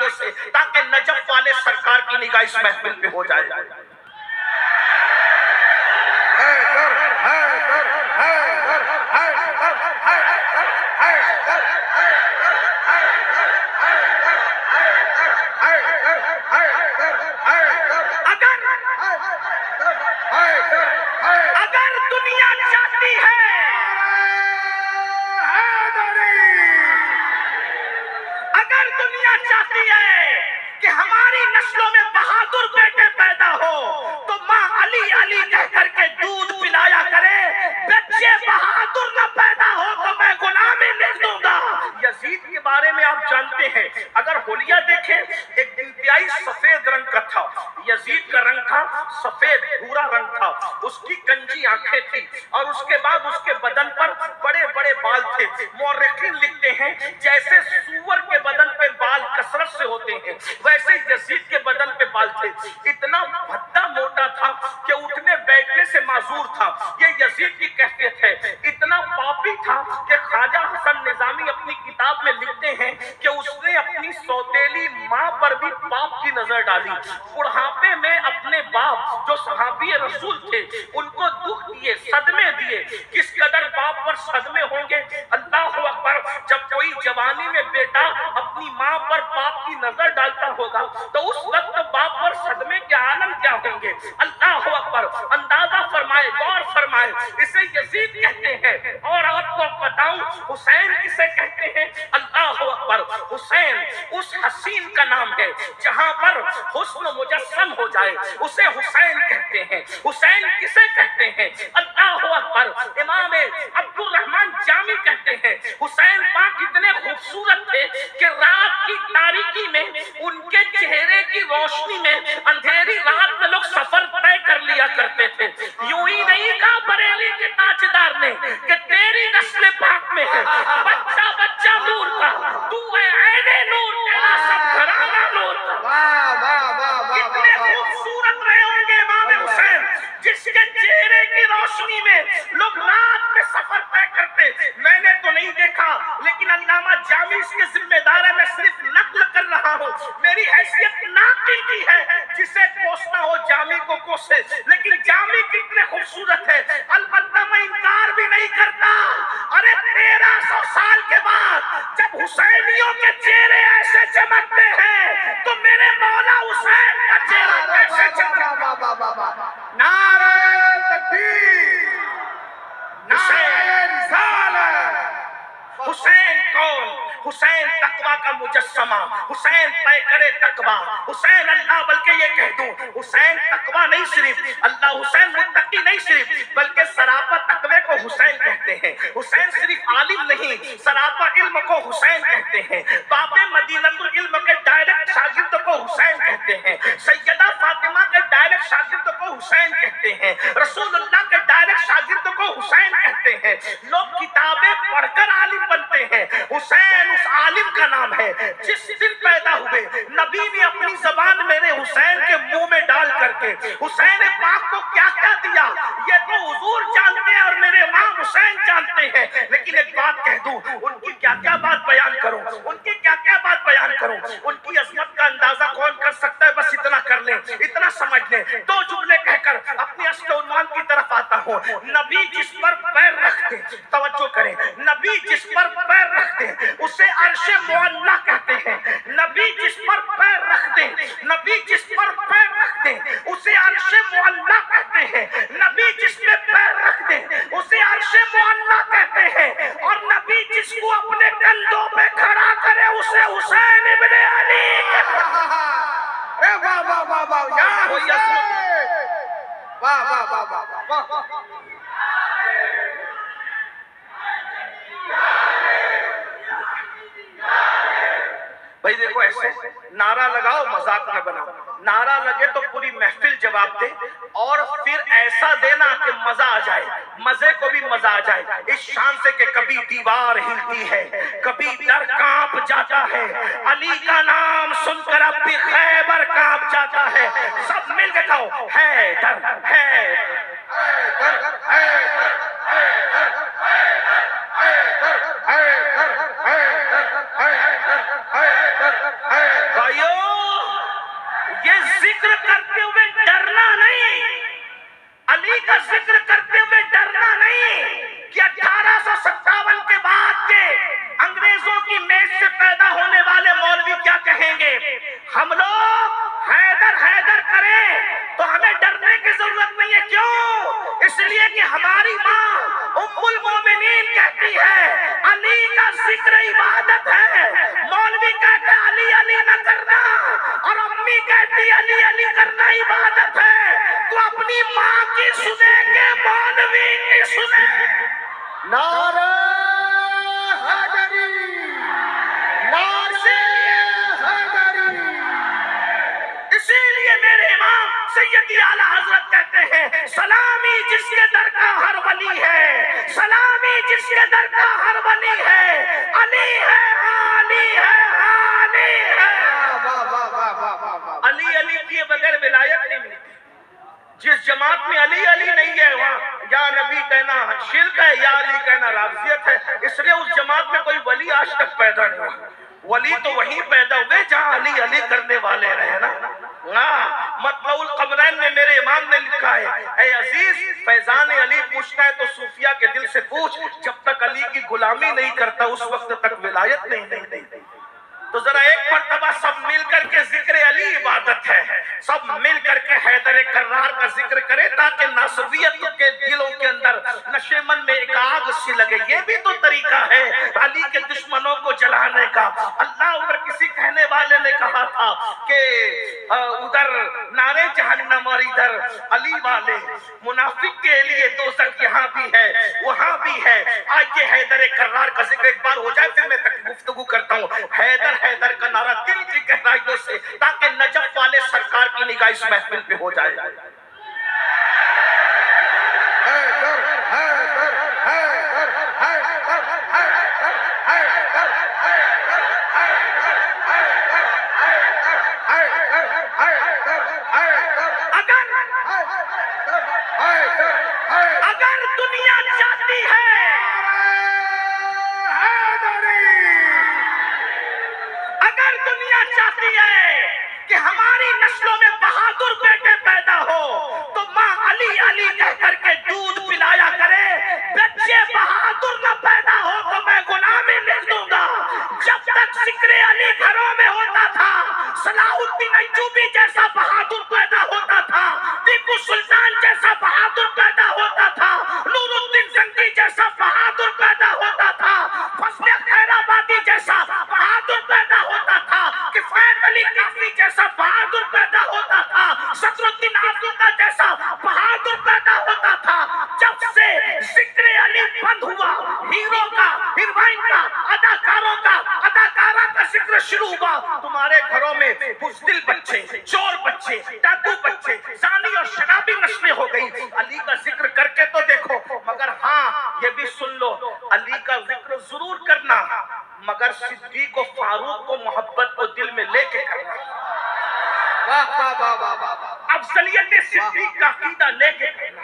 گہرائیوں سے تاکہ نجف والے سرکار کی نگاہ اس محفل پہ ہو جائے۔ اگر دنیا چاہتی ہے کہ ہماری نسلوں میں بہادر بیٹے پیدا ہو تو ماں علی علی کہہ کر کے دودھ پلایا کرے، بچے بہادر نہ پیدا ہو تو میں غلامی لکھ دوں گا۔ یزید کے بارے میں آپ جانتے ہیں، اگر حلیہ دیکھیں ایک انتہائی سفید رنگ کا تھا، یزید کا رنگ تھا سفید بھورا رنگ تھا، اس کی گنجی آنکھیں تھی اور اس کے بعد اس کے بدن پر بڑے بڑے بال تھے۔ مورخین لکھتے ہیں جیسے سور کے بدن پہ بال کثرت سے ہوتے ہیں ویسے یزید کے بدن پہ بال تھے، اتنا بھدا موٹا تھا کہ اٹھنے بیٹھنے سے معذور تھا۔ یہ یزید کی کیفیت ہے، اتنا پاپی تھا کہ خواجہ حسن نظامی اپنی کتاب میں لکھتے ہیں کہ اس نے اپنی سوتیلی ماں پر بھی پاپ کی نظر ڈالی۔ بڑھاپے میں اپنے باپ جو صحابی رسول تھے ان کو دکھ دیے، صدمے دیے۔ کس قدر باپ پر صدمے ہوں گے، اللہ اکبر۔ جب کوئی جوانی میں بیٹا اپنی ماں پر باپ کی نظر ڈالتا ہوگا تو اس وقت باپ پر صدمے کے عالم کیا ہوں گے، اللہ اکبر۔ اندازہ فرمائے، غور فرمائے، اسے یزید کہتے ہیں۔ اور آپ کو بتاؤں حسین کسے کہتے ہیں، اللہ اکبر۔ حسین اس حسین کا نام ہے جہاں پر حسن مجسم ہو جائے اسے حسین کہتے ہیں۔ حسین کسے کہتے ہیں، اللہ اکبر۔ امام عبد الرحمن جامی کہتے ہیں حسین پاک اتنے خوبصورت تھے کہ رات کی تاریکی میں ان کے چہرے کی روشنی میں اندھیری رات میں لوگ سفر طے کر لیا کرتے تھے۔ یوں ہی نہیں کہا بریلی کے تاجدار نے کہ تیری نسل پاک میں ہے بچہ بچہ نور کا، تو ہے عین نور، تیرا سب گھرانہ نور کا۔ کتنے خوبصورت رہے ہوں گے امام حسین جس کے چہرے کی روشنی میں لوگ رات میں سفر طے کرتے۔ میں نے تو نہیں دیکھا لیکن علامہ جامی اس کے ذمہ دار ہے، میں صرف نقل کر رہا ہوں، میری حیثیت ناقل کی ہے۔ جسے کوسنا ہو جامی کو کوسے، لیکن جامی کتنے خوبصورت ہے۔ البتہ میں انکار بھی نہیں کرتا، ارے 1300 سال کے بعد جب حسینیوں کے چہرے ایسے چمکتے ہیں تو میرے مولا حسین کا چہرہ کیسے چمکتا؟ نعرہ تکبیر، نعرہ رسالت۔ حسین کون؟ حسین تقوی کا مجسمہ، حسین طے کرے تقوی، حسین اللہ بلکہ یہ کہہ دوں حسین تقوی نہیں صرف، اللہ حسین متقی نہیں صرف بلکہ سراپا تقوی کو حسین کہتے ہیں۔ حسین صرف عالم نہیں، سراپا علم کو حسین کہتے ہیں۔ باب مدینۃ العلم کے ڈائریکٹ شاگرد کو حسین کہتے ہیں، سیدہ فاطمہ کے ڈائریکٹ شاگرد کو حسین کہتے ہیں، رسول اللہ کے ڈائریکٹ شاگرد کو حسین کہتے ہیں۔ لوگ کتابیں پڑھ کر عالم بنتے ہیں، حسین اس عالم کا نام ہے۔ جس دن پیدا ہوئے نبی نے اپنی زبان میرے حسین کے منہ میں ڈال کر کے حسین پاک کو کیا کیا دیا یہ تو حضور جانتے ہیں اور میرے امام حسین جانتے ہیں۔ لیکن ایک بات کہہ دوں، ان کی کیا کیا بات بیان کروں، ان کی کیا کیا بات بیان کروں، ان کی عظمت کا اندازہ کون کر سکتا ہے؟ بس اتنا کر لیں، اتنا سمجھ لیں، دو جملے کہہ کر اپنی اصل عنوان کی طرف آتا ہوں۔ نبی جس پر پیر رکھتے، توجہ کریں، نبی جس پر پیر رکھتے اسے عرش معلیٰ کہتے ہیں۔ نبی جس پر پیر رکھتے، نبی جس پر پیر رکھتے اسے عرش معلیٰ کہتے ہیں۔ نبی جس پہ پیر رکھتے اسے عرش معلیٰ کہتے ہیں، اور نبی جس کو اپنے کندھوں پہ کھڑا کرے اسے حسین ابن علی کہتے ہیں۔ واہ واہ واہ واہ یا حسین، واہ واہ واہ واہ واہ۔ بھائی دیکھو ایسے نعرہ لگاؤ مذاق نہ بناؤ، نعرہ لگے تو پوری محفل جواب دے اور پھر ایسا دینا کہ مزہ آ جائے، مزے کو بھی مزہ آ جائے، اس شان سے کہ کبھی دیوار ہلتی ہے، کبھی در کانپ جاتا ہے، علی کا نام سن کر اب بھی خیبر کانپ جاتا ہے۔ سب مل کے کہو حیدر حیدر بھائیو اپنی ماں کی سنے کہ مولوی کی سنے؟ نعرہ حیدری، نعرہ حیدری۔ اسی لیے میرے امام سیدی اعلیٰ حضرت کہتے ہیں سلامی جس کے در کا ہر ولی ہے، سلامی جس کے در کا ہر ولی ہے، علی ہے علی ہے علی ہے۔ واہ واہ واہ واہ واہ واہ۔ علی علی کیے بغیر ولایت نہیں ملتی۔ جس جماعت میں علی علی نہیں ہے وہاں یا نبی کہنا شرک ہے یا علی کہنا رافضیت ہے، اس لیے اس جماعت میں کوئی ولی آج تک پیدا نہیں ہوا۔ ولی تو وہیں پیدا ہوئے جہاں علی علی کرنے والے رہے نا۔ مطلع القمرین میں میرے امام نے لکھا ہے اے عزیز فیضان علی پوچھتا ہے تو صوفیہ کے دل سے پوچھ، جب تک علی کی غلامی نہیں کرتا اس وقت تک ولایت نہیں۔ تو ذرا ایک مرتبہ سب مل کر کے ذکر علی عبادت ہے، سب مل کر کے حیدر کرار کا ذکر کرے تاکہ ناصبیت کے دلوں کے اندر نشے من میں ایک آگ سی لگے۔ یہ بھی تو طریقہ ہے علی کے دشمنوں کو جلانے کا۔ اللہ ادھر کسی کہنے والے نے کہا تھا کہ ادھر نارے جہنم اور ادھر علی والے، منافق کے لیے دوزخ یہاں بھی ہے وہاں بھی ہے۔ آئیے حیدر کرار کا ذکر ایک بار ہو جائے پھر میں گفتگو کرتا ہوں۔ حیدر کا نعرہ دل کی گہرائیوں سے تاکہ نجف والے سرکار کی نگاہ اس محفل پہ ہو جائے۔ حیدر حیدر حیدر حیدر حیدر حیدر اگر دنیا چاہتی ہے، اگر دنیا چاہتی ہے کہ ہماری نسلوں میں بہادر بیٹے پیدا ہو تو ماں علی علی کہہ کر کے دودھ پلایا کرے۔ بچے بہادر نہ پیدا ہو تو میں غلامی لکھ دوں گا۔ جب تک ذکر علی گھروں میں ہوتا تھا صلاح الدین ایوبی جیسا بہادر پیدا ہوتا تھا، ٹیپو سلطان جیسا بہادر پیدا ہوتا تھا، نور الدین زنگی جیسا بہادر پیدا ہوتا تھا، فضل خیر آبادی جیسا بہادر پیدا ہوتا تھا، کفایت علی کافی جیسا بہادر پیدا ہوتا تھا، صدر الدین آزوقہ جیسا بہادر پیدا ہوتا تھا۔ جب سے ذکر علی بند ہوا، ہیرو کا، ہیروئن کا، اداکاروں کا، اداکارہ کا ذکر شروع ہوا، تمہارے گھروں میں بزدل بچے، چور بچے، ڈاکو بچے، زانی اور شرابی نسلیں ہو گئی۔ علی کا ذکر کر کے تو دیکھو، مگر ہاں یہ بھی سن لو علی کا ذکر ضرور کرنا مگر صدیق و فاروق کو محبت کو دل میں لے کے کرنا۔ واہ واہ واہ واہ واہ۔ افضلیت صدیق کا عقیدہ لے کے کرنا،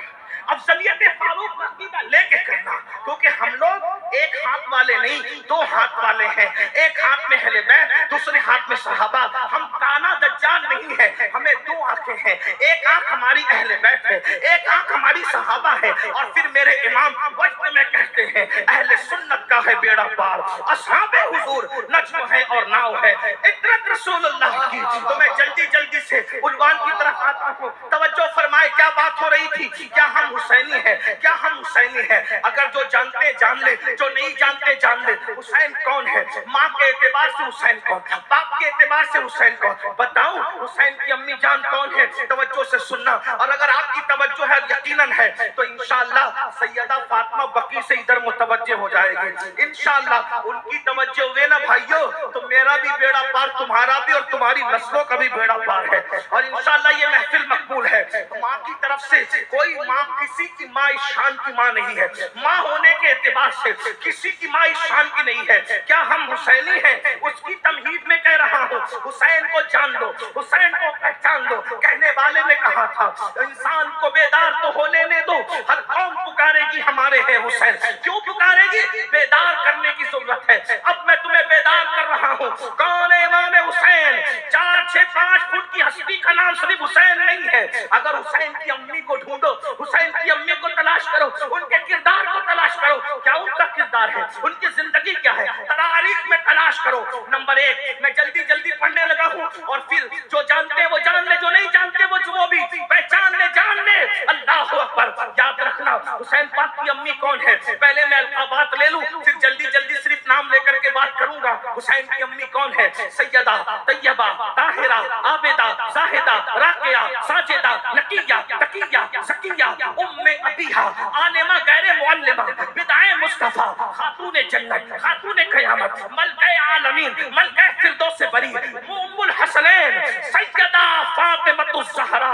افضلیت فاروق کا عقیدہ لے کے کرنا، کیونکہ ہم لوگ ایک ہاتھ والے نہیں دو ہاتھ والے ہیں۔ ایک ہاتھ میں اہل بیت دوسرے ہاتھ میں صحابہ۔ ہم تانا دجال نہیں ہے، ہمیں دو آنکھیں ہیں، ایک آنکھ ہماری اہل بیت ہے، ایک آنکھ ہماری صحابہ ہے۔ اور پھر میرے امام وجد میں کہتے ہیں اہل سنت کا ہے بیڑا پار، اصحاب حضور نجم ہے اور ناؤ ہے، عطرت رسول اللہ کی۔ تو میں جلدی سے عنوان کی طرف آتا ہوں، توجہ فرمائے کیا بات ہو رہی تھی؟ کیا ہم حسینی ہیں؟ کیا ہم حسینی ہیں؟ اگر جو جانتے جان لے، جو نہیں جانتے جان لے۔ حسین کون ہے؟ ماں کے اعتبار سے حسین کون، باپ کے اعتبار سے حسین کون؟ بتاؤں حسین کی امی جان کون ہے؟ توجہ سے سننا، اور اگر آپ کی توجہ ہے یقیناً ہے تو انشاءاللہ سیدہ فاطمہ بقی سے ادھر متوجہ ہو جائے گی انشاءاللہ۔ ان کی توجہ ہوئے نا بھائیو تو میرا بھی بیڑا پار، تمہارا بھی، اور تمہاری نسلوں کا بھی بیڑا پار ہے، اور انشاءاللہ یہ محفل مقبول ہے۔ ماں کی طرف سے کوئی ماں، کسی کی ماں اس شان کی ماں نہیں ہے، ماں ہونے کے اعتبار سے کسی کی ماں اس شان کی نہیں ہے۔ کیا ہم حسینی ہیں؟ اس کی تمہید میں کہہ رہا ہوں، حسین کو جان لو، حسین کو پہچان لو۔ کہنے والے نے کہا تھا انسان کو بیدار تو ہو لینے دو، ہر قوم پکارے گی ہمارے ہیں حسین۔ کیوں پکارے گی؟ بیدار کرنے کی ضرورت ہے۔ اب میں تمہیں بیدار کر رہا ہوں۔ کون ہے امام حسین؟ 4, 6, 5 فٹ کی ہستی کا نام صرف حسین نہیں ہے۔ اگر حسین کی امی کو ڈھونڈو، حسین کی امی کو تلاش کرو، ان کے کردار کو تلاش کرو کیا ان کا کردار ہے، ان کی زندگی کیا ہے، تاریخ میں تلاش کرو۔ نمبر 1 میں جلدی جلدی پڑھنے لگا ہوں، اور پھر جو جانتے ہیں وہ جان لے، جو نہیں جانتے وہ بھی پہچان لے، جان لے۔ اللہ اکبر۔ یاد رکھنا حسین پاک کی امی کون ہے، پہلے میں القابات لے لوں پھر جلدی جلدی صرف نام لے کر کے بات کروں گا۔ حسین کی امی کون ہے؟ سیدہ طیبہ طاہرہ عابدہ زاہدہ راقیہ ساجدہ نقیہ تقیہ زکیہ ام ابیہا عالمہ غیر معلمہ بدعہ مصطفیٰ خاتون جنت خاتون قیامت ملکہ عالمین ملکہ فردوس بری ام الحسنین سیدہ فاطمۃ الزہرا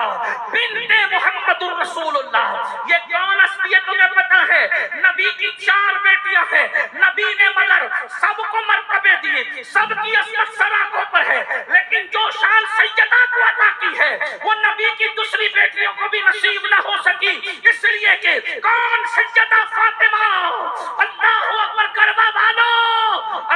بنت محمد الرسول اللہ۔ یہ کون ہستی ہے تمہیں پتا ہے؟ نبی کی 4 بیٹیاں ہیں، نبی نے مگر سب کو مرتبے دیے، سب کی عصمت سر آنکھوں پر ہے، لیکن جو شان سیدہ کو عطا کی ہے وہ نبی کی دوسری بیٹیوں کو بھی نصیب نہ ہو سکی، اس لیے کہ کون؟ سیدہ فاطمہ۔ اللہ اکبر کروا والو،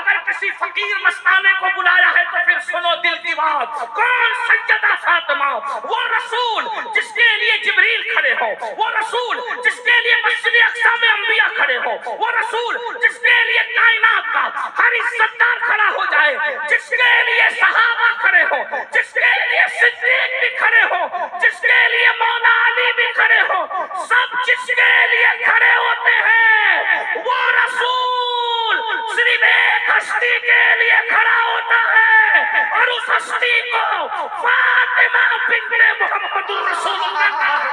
اگر کسی فقیر مستانے کو بلایا ہے تو پھر سنو دل کی بات، کون؟ سیدہ فاطمہ۔ وہ رسول جس کے لیے جبریل کھڑے ہو، وہ رسول جس کے لیے مسجد اقصی میں انبیاء کھڑے ہو، وہ رسول جس کے لیے کائنات کا ہر عزتدار کھڑا ہو جائے، جس کے لیے صحابہ کھڑے ہو، جس کے لیے صدیق بھی کھڑے ہو، جس کے لیے مولا علی بھی کھڑے ہو، سب جس کے لیے کھڑے ہوتے ہیں وہ رسول صرف ایک ہستی کے لیے کھڑا ہوتا ہے، اور اس ہستی کو فاطمہ بنت محمد الرسول اللہ کہا ہے۔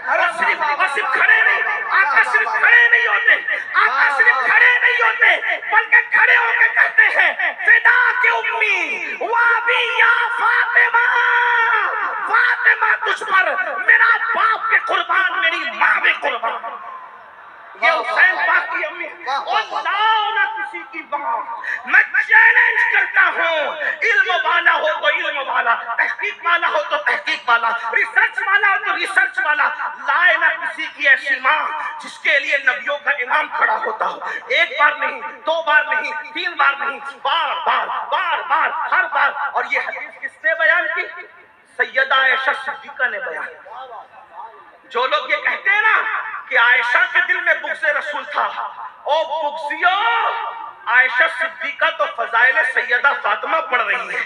اور صرف کھڑے نہیں، آقا صرف کھڑے نہیں ہوتے، آقا صرف کھڑے نہیں ہوتے بلکہ کھڑے ہو کے کہتے ہیں فدا کی امی وابی یا فاطمہ، فاطمہ تجھ پر میرا باپ بھی قربان، میری ماں بھی قربان۔ یہ حسین پاک کی امی، اور لاؤ نہ کسی کی بات۔ میں چیلنج کرتا ہوں، علم والا ہو تو علم والا، تحقیق والا ہو تو تحقیق والا، ریسرچ والا ہو تو ریسرچ والا، لائے نہ کسی کی ایسی ماں جس کے لیے نبیوں کا امام کھڑا ہوتا ہو، 1 بار نہیں، 2 بار نہیں، 3 بار نہیں، بار بار بار بار ہر بار۔ اور یہ حدیث کس نے بیان کی؟ سیدہ عائشہ صدیقہ نے بیان کی۔ جو لوگ یہ کہتے ہیں نا کہ عائشہ کے دل میں بغض رسول تھا، او بغضیو، عائشہ صدیقہ تو فضائل سیدہ فاطمہ پڑھ رہی ہے،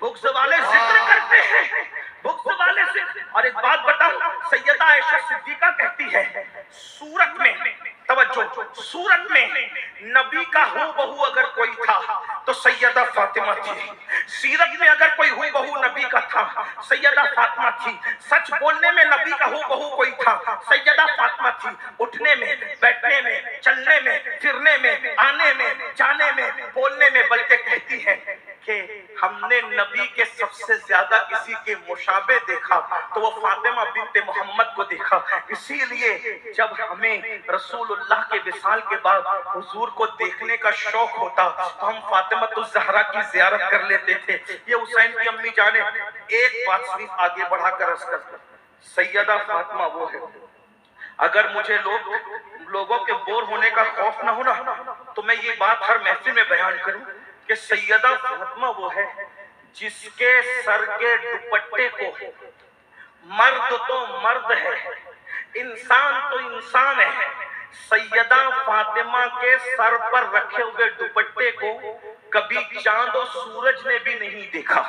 بغض والے ذکر کرتے ہیں، بغض والے ذکر۔ اور ایک بات بتاؤں، سیدہ عائشہ صدیقہ کہتی ہے سورت میں، توجہ، سورت میں نبی کا ہو بہو اگر کوئی تھا تو سیدہ فاطمہ تھی، سیرت میں اگر کوئی ہو بہو نبی کا تھا سیدہ فاطمہ تھی، سچ بولنے میں نبی کا ہو بہو کوئی تھا سیدہ فاطمہ تھی، اٹھنے میں بیٹھنے میں چلنے میں پھرنے میں آنے میں جانے میں بولنے میں، بلکہ کہتی ہے کہ ہم نے نبی کے سب سے زیادہ کسی کے مشابہ دیکھا تو وہ فاطمہ بنت محمد کو دیکھا، اسی لیے جب ہمیں رسول اللہ کے وصال کے بعد حضور کو دیکھنے کا شوق ہوتا تو ہم فاطمہ الزہرا کی زیارت کر لیتے تھے۔ یہ حسین کی امی جانے ایک بات صرف آگے بڑھا کر عرض کرتا، سیدہ فاطمہ وہ ہے، اگر مجھے لوگوں کے بور ہونے کا خوف نہ ہونا تو میں یہ بات ہر محفل میں بیان کروں کہ سیدہ فاطمہ وہ ہے جس کے سر کے دوپٹے کو، مرد تو مرد ہے، انسان تو انسان ہے، سیدہ فاطمہ کے سر پر رکھے ہوئے دوپٹے کو کبھی چاند و سورج نے بھی نہیں دیکھا۔